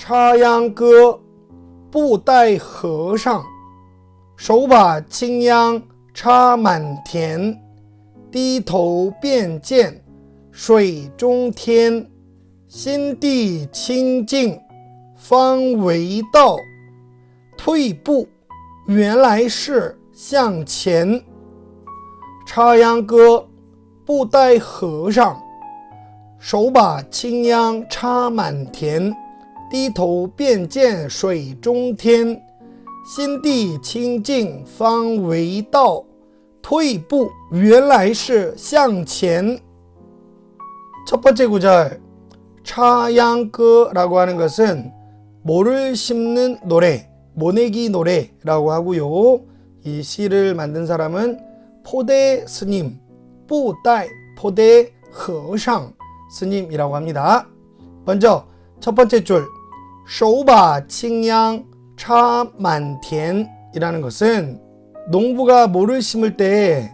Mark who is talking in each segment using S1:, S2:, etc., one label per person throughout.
S1: 插秧歌，布袋和尚，手把青秧插满田，低头便见水中天，心地清净方为道，退步原来是向前。插秧歌，布袋和尚，手把青秧插满田，低头便见水中天，心地清净方为道，退步原来是向前。첫 번째 구절, 차양歌라고 하는 것은 모를 심는 노래, 모내기 노래라고 하고요. 이 시를 만든 사람은 포대 스님, 뿌다이 포대和尚 스님이라고 합니다. 먼저 첫 번째 줄, 手把青秧插满田이라는 것은 농부가 모를 심을 때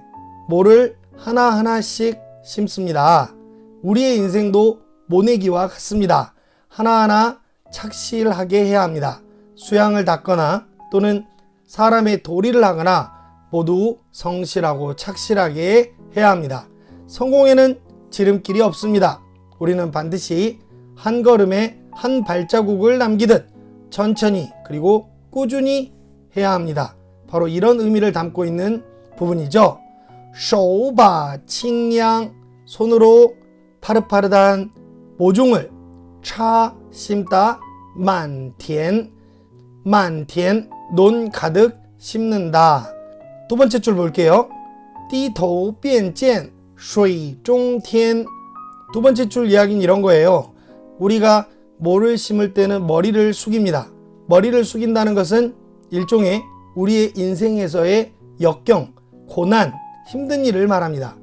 S1: 모를 하나하나씩 심습니다. 우리의 인생도 모내기와 같습니다. 하나하나 착실하게 해야 합니다. 수양을 닦거나 또는 사람의 도리를 하거나 모두 성실하고 착실하게 해야 합니다. 성공에는 지름길이 없습니다. 우리는 반드시 한 걸음에 한 발자국을 남기듯 천천히 그리고 꾸준히 해야 합니다. 바로 이런 의미를 담고 있는 부분이죠. 手把青秧, 손으로 파릇파릇한 모종을 차 심다, 만田, 만田, 논 가득 심는다. 두 번째 줄 볼게요. 低头便见水中天. 두 번째 줄 이야기는 이런 거예요. 우리가 모를 심을 때는 머리를 숙입니다. 머리를 숙인다는 것은 일종의 우리의 인생에서의 역경, 고난, 힘든 일을 말합니다.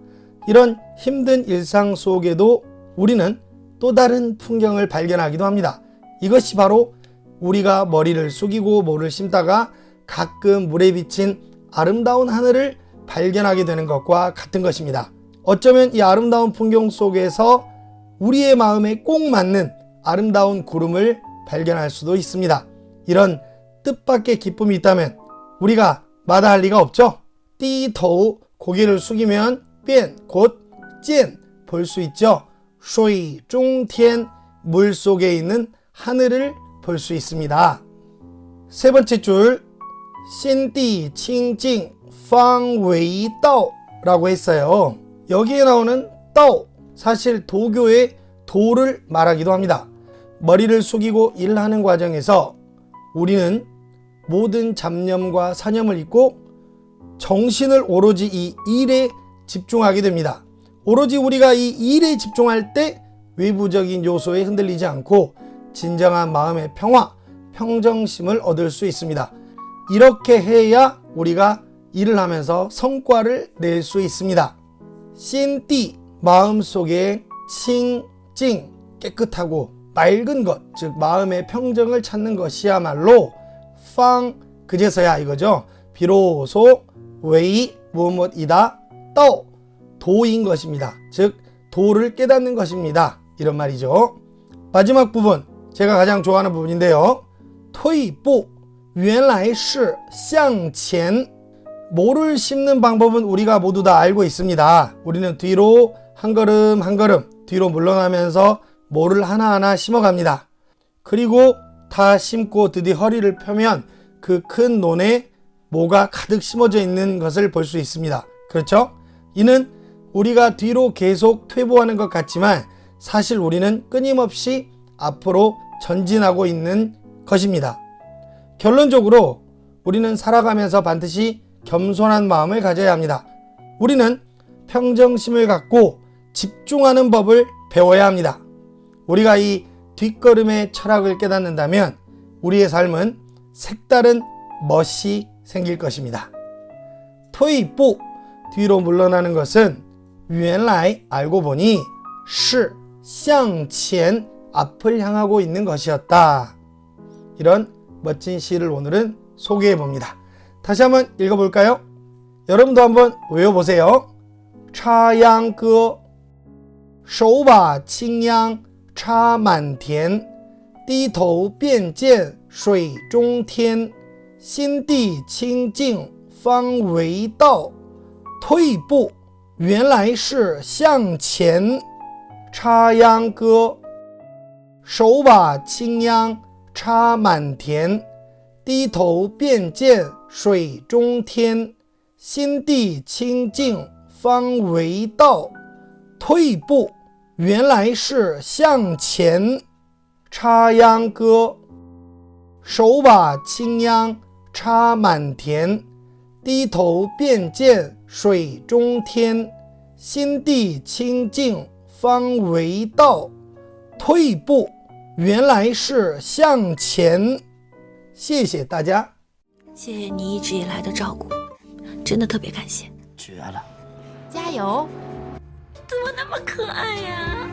S1: 이런 힘든 일상 속에도 우리는 또 다른 풍경을 발견하기도 합니다. 이것이 바로 우리가 머리를 숙이고 모를 심다가 가끔 물에 비친 아름다운 하늘을 발견하게 되는 것과 같은 것입니다. 어쩌면 이 아름다운 풍경 속에서 우리의 마음에 꼭 맞는 아름다운 구름을 발견할 수도 있습니다. 이런 뜻밖의 기쁨이 있다면 우리가 마다할 리가 없죠. 低头, 고개를 숙이면 变, 곧 见, 볼 수 있죠. 水中天, 물 속에 있는 하늘을 볼 수 있습니다. 세 번째 줄, 心地清净方为道라고 했어요. 여기에 나오는 道, 사실 도교의 도를 말하기도 합니다. 머리를 숙이고 일하는 과정에서 우리는 모든 잡념과 사념을 잊고 정신을 오로지 이 일에 집중하게 됩니다. 오로지 우리가 이 일에 집중할 때 외부적인 요소에 흔들리지 않고 진정한 마음의 평화, 평정심을 얻을 수 있습니다. 이렇게 해야 우리가 일을 하면서 성과를 낼 수 있습니다. 心地, 마음속에 칭찡, 깨끗하고 맑은 것, 즉 마음의 평정을 찾는 것이야말로 팡, 그제서야 이거죠. 비로소 웨이, 무엇이다, 또 도인 것입니다. 즉 도를 깨닫는 것입니다. 이런 말이죠. 마지막 부분, 제가 가장 좋아하는 부분인데요. 退步原来是向前. 모를 심는 방법은 우리가 모두 다 알고 있습니다. 우리는 뒤로 한 걸음 한 걸음 뒤로 물러나면서 모를 하나하나 심어갑니다. 그리고 다 심고 드디어 허리를 펴면 그 큰 논에 모가 가득 심어져 있는 것을 볼 수 있습니다. 그렇죠? 이는 우리가 뒤로 계속 퇴보하는 것 같지만 사실 우리는 끊임없이 앞으로 전진하고 있는 것입니다. 결론적으로 우리는 살아가면서 반드시 겸손한 마음을 가져야 합니다. 우리는 평정심을 갖고 집중하는 법을 배워야 합니다. 우리가 이 뒷걸음의 철학을 깨닫는다면 우리의 삶은 색다른 멋이 생길 것입니다. 退步, 뒤로 물러나는 것은 原来, 알고 보니 是向前, 앞을 향하고 있는 것이었다. 이런 멋진 시를 오늘은 소개해 봅니다. 다시 한번 읽어볼까요? 여러분도 한번 외워보세요. 插秧歌，手把青秧插满田，低头便见水中天，心地清净方为道。退步，原来是向前。插秧歌，手把青秧插满田，低头便见水中天，心地清净方为道。退步，原来是向前。插秧歌，手把青秧插满田，低头便见水中天，心地清净方为道。退步，原来是向前。谢谢大家，
S2: 谢谢你一直以来的照顾，真的特别感谢。
S3: 绝了，
S2: 加油！怎么那么可爱呀？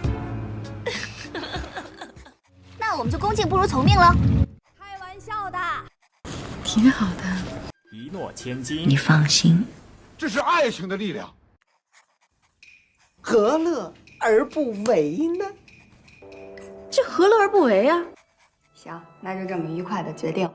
S4: 那我们就恭敬不如从命了。
S5: 开玩笑的，
S2: 挺好的，
S3: 一诺千金。
S2: 你放心，
S6: 这是爱情的力量。
S7: 何乐而不为呢？
S5: 这何乐而不为啊？
S8: 行，那就这么愉快的决定了。